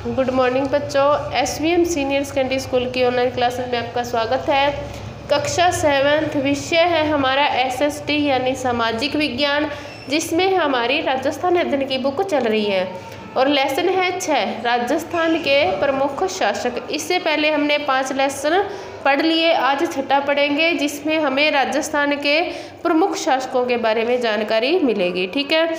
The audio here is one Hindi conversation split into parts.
गुड मॉर्निंग बच्चों। SVM सीनियर सेकेंडरी स्कूल की ऑनलाइन क्लासेस में आपका स्वागत है। कक्षा 7 विषय है हमारा SST यानी सामाजिक विज्ञान, जिसमें हमारी राजस्थान अध्ययन की बुक चल रही है और लेसन है 6 राजस्थान के प्रमुख शासक। इससे पहले हमने 5 लेसन पढ़ लिए, आज 6ठा पढ़ेंगे जिसमें हमें राजस्थान के प्रमुख शासकों के बारे में जानकारी मिलेगी। ठीक है,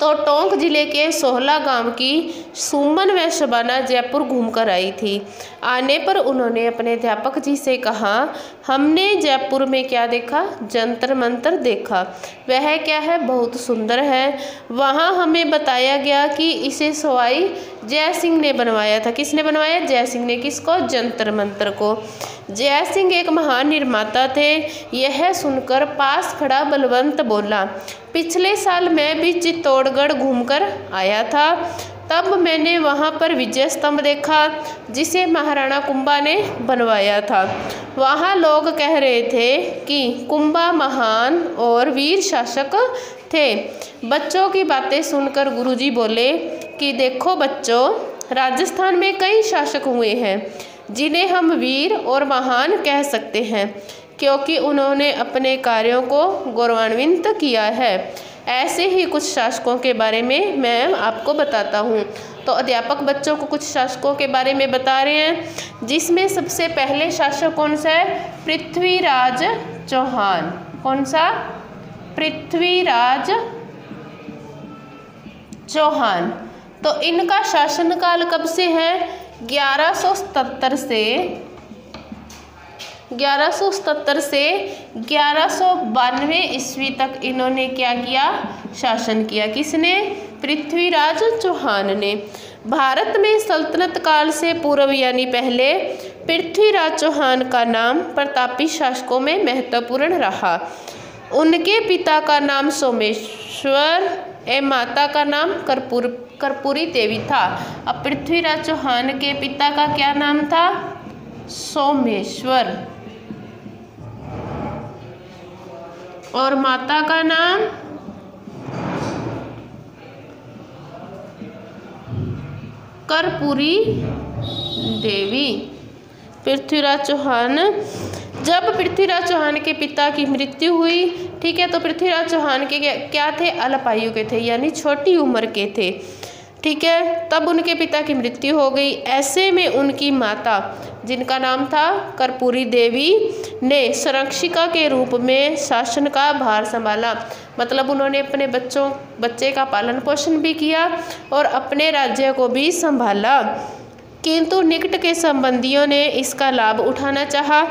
तो टोंक जिले के सोहला गांव की सुमन व शबाना जयपुर घूमकर आई थी। आने पर उन्होंने अपने अध्यापक जी से कहा, हमने जयपुर में क्या देखा? जंतर मंतर देखा। वह क्या है? बहुत सुंदर है। वहाँ हमें बताया गया कि इसे सवाई जय सिंह ने बनवाया था। किसने बनवाया? जय सिंह ने। किसको? जंतर मंतर को। जय सिंह एक महान निर्माता थे। यह सुनकर पास खड़ा बलवंत बोला, पिछले साल मैं भी चित्तौड़गढ़ घूमकर आया था। तब मैंने वहाँ पर विजय स्तंभ देखा जिसे महाराणा कुंभा ने बनवाया था। वहाँ लोग कह रहे थे कि कुंभा महान और वीर शासक थे। बच्चों की बातें सुनकर गुरुजी बोले कि देखो बच्चों, राजस्थान में कई शासक हुए हैं जिन्हें हम वीर और महान कह सकते हैं क्योंकि उन्होंने अपने कार्यों को गौरवान्वित किया है। ऐसे ही कुछ शासकों के बारे में मैं आपको बताता हूँ। तो अध्यापक बच्चों को कुछ शासकों के बारे में बता रहे हैं, जिसमें सबसे पहले शासक कौन सा है? पृथ्वीराज चौहान। कौन सा? पृथ्वीराज चौहान। तो इनका शासनकाल कब से है? 1177 से 1192 ईस्वी तक इन्होंने क्या किया? शासन किया। किसने? पृथ्वीराज चौहान ने। भारत में सल्तनत काल से पूर्व यानी पहले पृथ्वीराज चौहान का नाम प्रतापी शासकों में महत्वपूर्ण रहा। उनके पिता का नाम सोमेश्वर एवं माता का नाम कर्पूरी देवी था। अब पृथ्वीराज चौहान के पिता का क्या नाम था? सोमेश्वर, और माता का नाम कर्पूरी देवी। पृथ्वीराज चौहान, जब पृथ्वीराज चौहान के पिता की मृत्यु हुई, ठीक है, तो पृथ्वीराज चौहान के क्या थे? अल्पायु के थे यानी छोटी उम्र के थे। ठीक है, तब उनके पिता की मृत्यु हो गई। ऐसे में उनकी माता, जिनका नाम था कर्पूरी देवी, ने संरक्षिका के रूप में शासन का भार संभाला। मतलब उन्होंने अपने बच्चे का पालन पोषण भी किया और अपने राज्य को भी संभाला, किंतु निकट के संबंधियों ने इसका लाभ उठाना चाहा।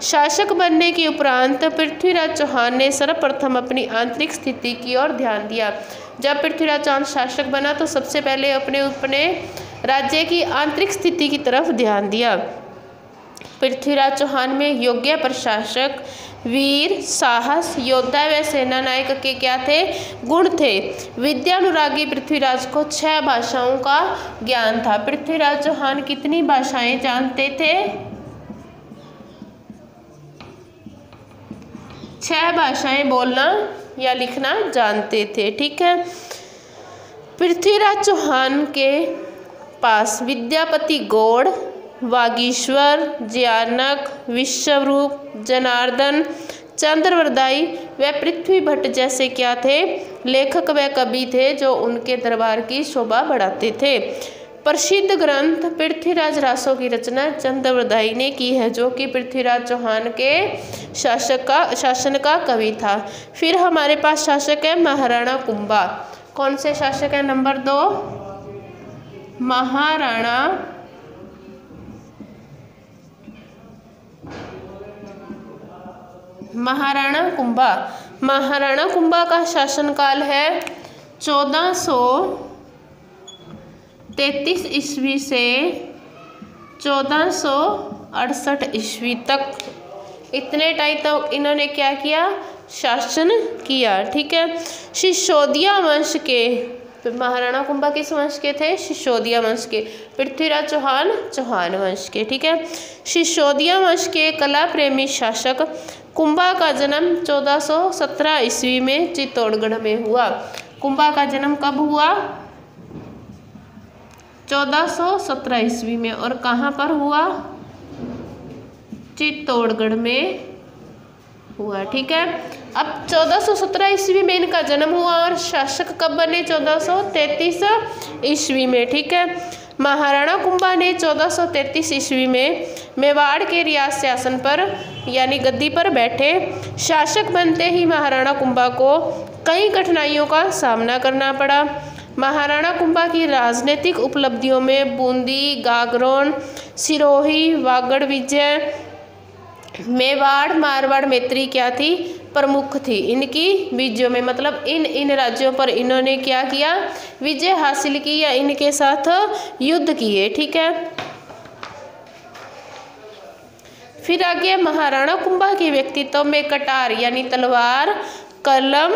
शासक बनने के उपरांत पृथ्वीराज चौहान ने सर्वप्रथम अपनी आंतरिक स्थिति की ओर ध्यान दिया। जब पृथ्वीराज चौहान शासक बना तो सबसे पहले अपने राज्य की आंतरिक स्थिति की तरफ ध्यान दिया। पृथ्वीराज चौहान में योग्य प्रशासक, वीर, साहस, योद्धा व सेना नायक के क्या थे? गुण थे। विद्यानुरागी पृथ्वीराज को 6 भाषाओं का ज्ञान था। पृथ्वीराज चौहान कितनी भाषाएं जानते थे? 6 भाषाएं बोलना या लिखना जानते थे। ठीक है, पृथ्वीराज चौहान के पास विद्यापति गौड़, वागीश्वर, ज्ञानक, विश्वरूप, जनार्दन, चंद्रवरदाई व पृथ्वी भट्ट जैसे क्या थे? लेखक व कवि थे जो उनके दरबार की शोभा बढ़ाते थे। प्रसिद्ध ग्रंथ पृथ्वीराज रासों की रचना चंद्रवरदाई ने की है, जो कि पृथ्वीराज चौहान के शासन का कवि था। फिर हमारे पास शासक है महाराणा कुंभा। कौन से शासक है? नंबर 2 महाराणा कुंभा। महाराणा कुंभा का शासनकाल है 1433 ईस्वी से 1468 ईस्वी तक। इतने टाइम तक इन्होंने क्या किया? शासन किया। ठीक है, सिसोदिया वंश के, महाराणा कुंभा किस वंश के थे? सिसोदिया वंश के। पृथ्वीराज चौहान वंश के। ठीक है, सिसोदिया वंश के कला प्रेमी शासक कुंभा का जन्म 1417 ईस्वी में चित्तौड़गढ़ में हुआ। कुंभा का जन्म कब हुआ? 1417 ईस्वी में। और कहाँ पर हुआ? चित्तौड़गढ़ में हुआ। ठीक है। अब 1417 ईस्वी में इनका जन्म हुआ और शासक कब बने? 1433 ईस्वी में। ठीक है। महाराणा कुंभा ने 1433 ईस्वी में मेवाड़ के रियासत सिंहासन पर यानी गद्दी पर बैठे। शासक बनते ही महाराणा कुंभा को कई कठिनाइयों का सामना करना पड़ा। महाराणा कुंभा की राजनीतिक उपलब्धियों में बूंदी, गागरोन, सिरोही, वागड़ विजय, मेवाड़, मारवाड़, मैत्री क्या थी? प्रमुख थी इनकी विजयों में। मतलब इन राज्यों पर इन्होंने क्या किया? विजय हासिल की या इनके साथ युद्ध किए। ठीक है। फिर आगे महाराणा कुंभा के व्यक्तित्व में कटार यानी तलवार, कलम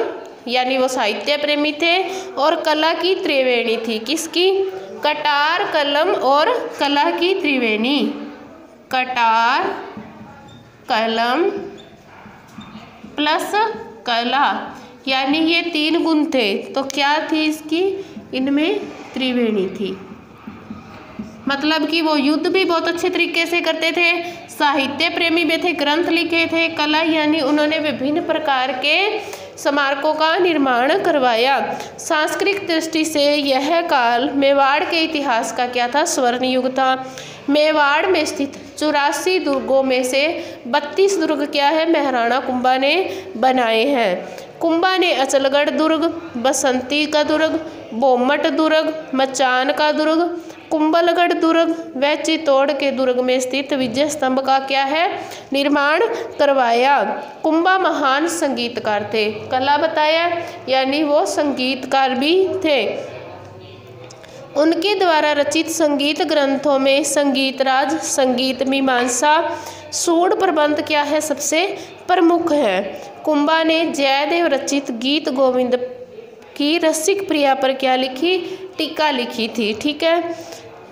यानी वो साहित्य प्रेमी थे, और कला की त्रिवेणी थी। किसकी? कटार, कलम और कला की त्रिवेणी। कटार, कलम प्लस कला यानी ये 3 गुण थे। तो क्या थी इसकी? इनमें त्रिवेणी थी। मतलब कि वो युद्ध भी बहुत अच्छे तरीके से करते थे, साहित्य प्रेमी भी थे, ग्रंथ लिखे थे, कला यानी उन्होंने विभिन्न प्रकार के स्मारकों का निर्माण करवाया। सांस्कृतिक दृष्टि से यह काल मेवाड़ के इतिहास का क्या था? स्वर्ण युग था। मेवाड़ में स्थित 84 दुर्गों में से 32 दुर्ग क्या है? महाराणा कुंभा ने बनाए हैं। कुंभा ने अचलगढ़ दुर्ग, बसंती का दुर्ग, बोमट दुर्ग, मचान का दुर्ग, कुंभलगढ़ दुर्ग व चित्तौड़ के दुर्ग में स्थित विजय स्तंभ का क्या है? निर्माण करवाया। कुंभा महान संगीतकार थे। कला बताया यानी वो संगीतकार भी थे। उनके द्वारा रचित संगीत ग्रंथों में संगीत राज, संगीत मीमांसा, सूढ़ प्रबंध क्या है? सबसे प्रमुख है। कुंभा ने जयदेव रचित गीत गोविंद की रसिक प्रिया पर क्या लिखी? टीका लिखी थी। ठीक है।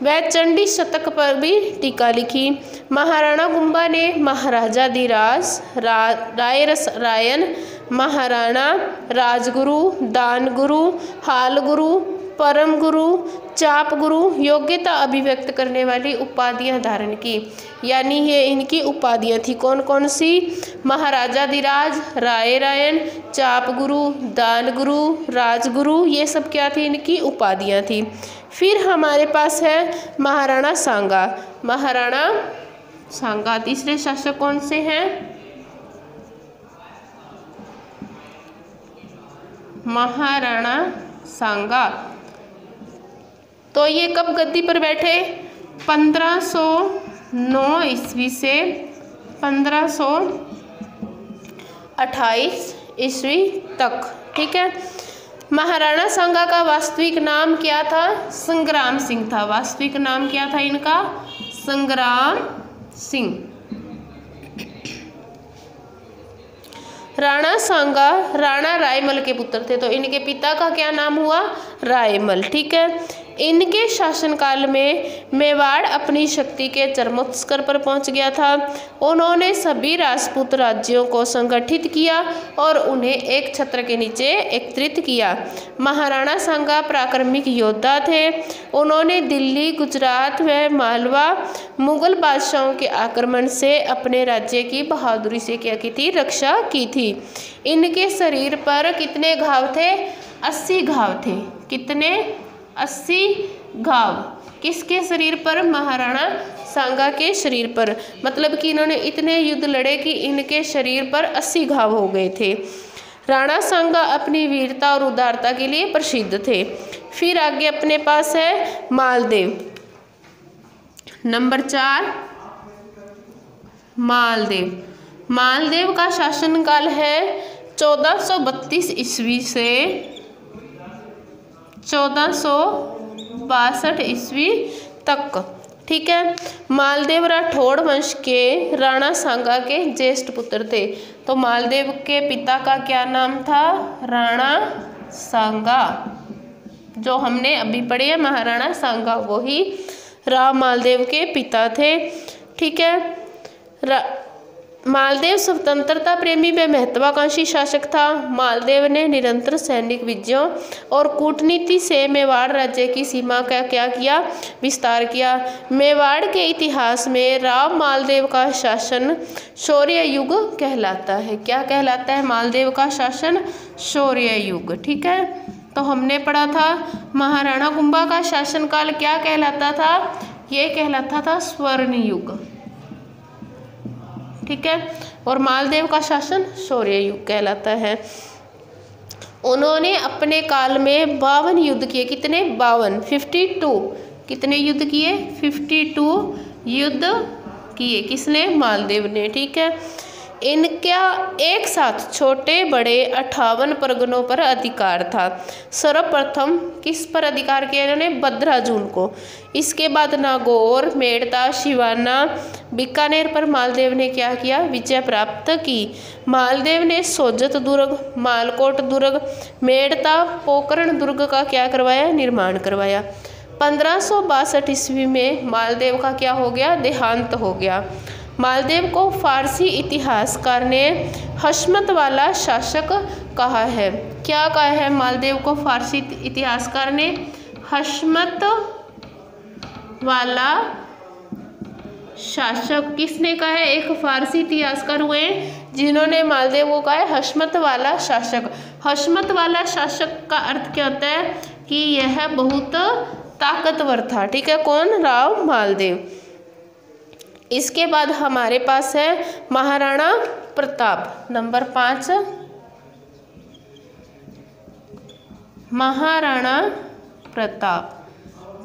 वह चंडी शतक पर भी टीका लिखी। महाराणा कुंभा ने महाराजाधिराज, रायरस रायन, महाराणा, राजगुरु, दानगुरु, हालगुरु, परम गुरु, चाप गुरु योग्यता अभिव्यक्त करने वाली उपाधियां धारण की। यानी ये इनकी उपाधियां थी। कौन कौन सी? महाराजाधिराज, राय रायन, चाप गुरु, दान गुरु, राजगुरु, ये सब क्या थी? इनकी उपाधियां थी। फिर हमारे पास है महाराणा सांगा। महाराणा सांगा तीसरे शासक कौन से हैं? महाराणा सांगा। तो ये कब गद्दी पर बैठे? 1509 ईस्वी से 1528 ईस्वी तक। ठीक है। महाराणा सांगा का वास्तविक नाम क्या था? संग्राम सिंह था। वास्तविक नाम क्या था इनका? संग्राम सिंह। राणा सांगा राणा रायमल के पुत्र थे। तो इनके पिता का क्या नाम हुआ? रायमल। ठीक है। इनके शासनकाल में मेवाड़ अपनी शक्ति के चरमोत्कर्ष पर पहुंच गया था। उन्होंने सभी राजपूत राज्यों को संगठित किया और उन्हें एक छत्र के नीचे एकत्रित किया। महाराणा सांगा पराक्रमिक योद्धा थे। उन्होंने दिल्ली, गुजरात व मालवा मुगल बादशाहों के आक्रमण से अपने राज्य की बहादुरी से क्या की थी? रक्षा की थी। इनके शरीर पर कितने घाव थे? 80 घाव थे। कितने? 80 घाव। किसके शरीर पर? महाराणा सांगा के शरीर पर। मतलब कि इन्होंने इतने युद्ध लड़े कि इनके शरीर पर 80 घाव हो गए थे। राणा सांगा अपनी वीरता और उदारता के लिए प्रसिद्ध थे। फिर आगे अपने पास है मालदेव। नंबर 4 मालदेव। मालदेव का शासनकाल है 1432 ईस्वी से 1462 ईस्वी तक। ठीक है। मालदेव राठौड़ वंश के राणा सांगा के ज्येष्ठ पुत्र थे। तो मालदेव के पिता का क्या नाम था? राणा सांगा। जो हमने अभी पढ़े है महाराणा सांगा, वही राव मालदेव के पिता थे। ठीक है। मालदेव स्वतंत्रता प्रेमी व महत्वाकांक्षी शासक था। मालदेव ने निरंतर सैनिक विजयों और कूटनीति से मेवाड़ राज्य की सीमा का क्या किया, विस्तार किया। मेवाड़ के इतिहास में राव मालदेव का शासन शौर्य युग कहलाता है। क्या कहलाता है? मालदेव का शासन शौर्य युग। ठीक है, तो हमने पढ़ा था महाराणा कुंभा का शासनकाल क्या कहलाता था? ये कहलाता था स्वर्ण युग। ठीक है, और मालदेव का शासन शौर्य युग कहलाता है। उन्होंने अपने काल में 52 युद्ध किए। कितने? 52, 52। कितने युद्ध किए? 52 युद्ध किए। किसने? मालदेव ने। ठीक है, इनका एक साथ छोटे बड़े 58 परगनों पर अधिकार था। सर्वप्रथम किस पर अधिकार किया इन्होंने? भद्राजून को। इसके बाद नागौर, मेड़ता, सिवाना, बीकानेर पर मालदेव ने क्या किया? विजय प्राप्त की। मालदेव ने सोजत दुर्ग, मालकोट दुर्ग, मेड़ता, पोकरण दुर्ग का क्या करवाया? निर्माण करवाया। 1562 ईस्वी में मालदेव का क्या हो गया? देहांत हो गया। मालदेव को फारसी इतिहासकार ने हशमत वाला शासक कहा है। क्या कहा है मालदेव को फारसी इतिहासकार ने? हशमत वाला शासक। किसने कहा है? एक फारसी इतिहासकार हुए जिन्होंने मालदेव को कहा है हशमत वाला शासक। हशमत वाला शासक का अर्थ क्या होता है? कि यह बहुत ताकतवर था। ठीक है, कौन? राव मालदेव। इसके बाद हमारे पास है महाराणा प्रताप। नंबर 5 महाराणा प्रताप।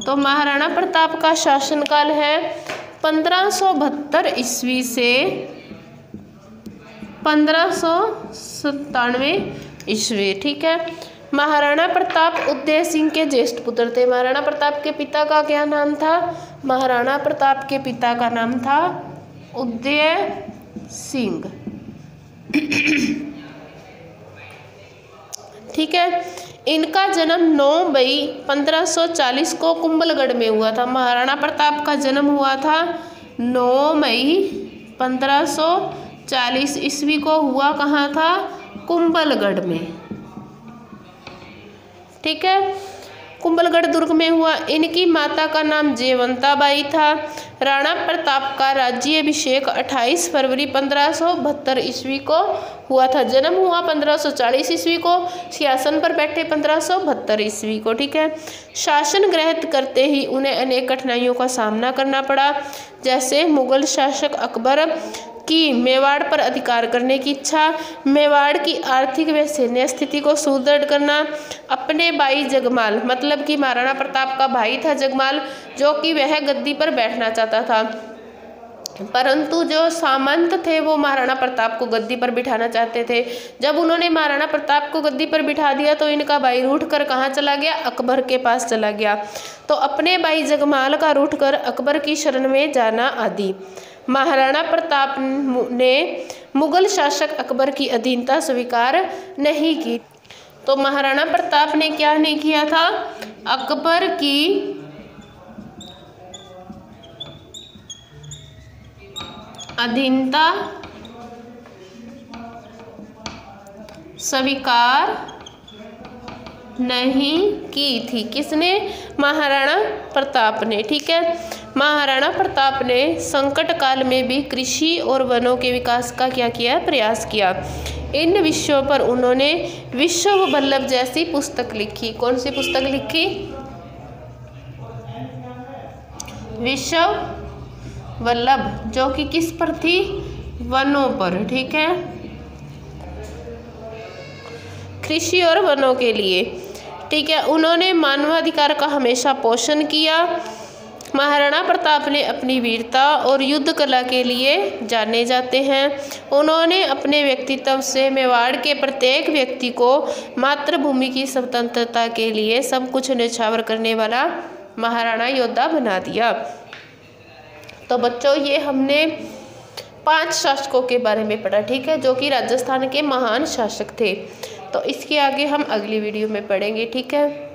तो महाराणा प्रताप का शासनकाल है 1572 ईस्वी से 1597 ईस्वी। ठीक है, महाराणा प्रताप उदय सिंह के ज्येष्ठ पुत्र थे। महाराणा प्रताप के पिता का क्या नाम था? महाराणा प्रताप के पिता का नाम था उदय सिंह। ठीक है, इनका जन्म 9 मई 1540 को कुंभलगढ़ में हुआ था। महाराणा प्रताप का जन्म हुआ था 9 मई 1540 ईस्वी को। हुआ कहाँ था? कुंभलगढ़ में। ठीक है, कुंभलगढ़ दुर्ग में हुआ। इनकी माता का नाम जयवंताबाई था। राणा प्रताप का राज्याभिषेक 28 फरवरी 1572 ईस्वी को हुआ था। जन्म हुआ 1540 ईस्वी को, सिंहासन पर बैठे 1572 ईस्वी को। ठीक है, शासन ग्रहण करते ही उन्हें अनेक कठिनाइयों का सामना करना पड़ा, जैसे मुगल शासक अकबर की मेवाड़ पर अधिकार करने की इच्छा, मेवाड़ की आर्थिक व सैन्य स्थिति को सुदृढ़ करना, अपने भाई जगमाल, मतलब कि महाराणा प्रताप का भाई था जगमाल, जो कि वह गद्दी पर बैठना चाहता था, परंतु जो सामंत थे वो महाराणा प्रताप को गद्दी पर बिठाना चाहते थे। जब उन्होंने महाराणा प्रताप को गद्दी पर बिठा दिया तो इनका भाई रूठकर कहाँ चला गया? अकबर के पास चला गया। तो अपने भाई जगमाल का रूठकर अकबर की शरण में जाना आदि। महाराणा प्रताप ने मुगल शासक अकबर की अधीनता स्वीकार नहीं की। तो महाराणा प्रताप ने क्या नहीं किया था? अकबर की अधीनता स्वीकार नहीं की थी। किसने? महाराणा प्रताप ने। ठीक है, महाराणा प्रताप ने संकट काल में भी कृषि और वनों के विकास का क्या किया? प्रयास किया। इन विषयों पर उन्होंने विश्व वल्लभ जैसी पुस्तक लिखी। कौन सी पुस्तक लिखी? विश्व वल्लभ, जो कि किस पर थी? वनों पर। ठीक है, कृषि और वनों के लिए। ठीक है, उन्होंने मानवाधिकार का हमेशा पोषण किया। महाराणा प्रताप ने अपनी वीरता और युद्ध कला के लिए जाने जाते हैं। उन्होंने अपने व्यक्तित्व से मेवाड़ के प्रत्येक व्यक्ति को मातृभूमि की स्वतंत्रता के लिए सब कुछ न्यौछावर करने वाला महाराणा योद्धा बना दिया। तो बच्चों, ये हमने 5 शासकों के बारे में पढ़ा। ठीक है, जो कि राजस्थान के महान शासक थे। तो इसके आगे हम अगली वीडियो में पढ़ेंगे। ठीक है।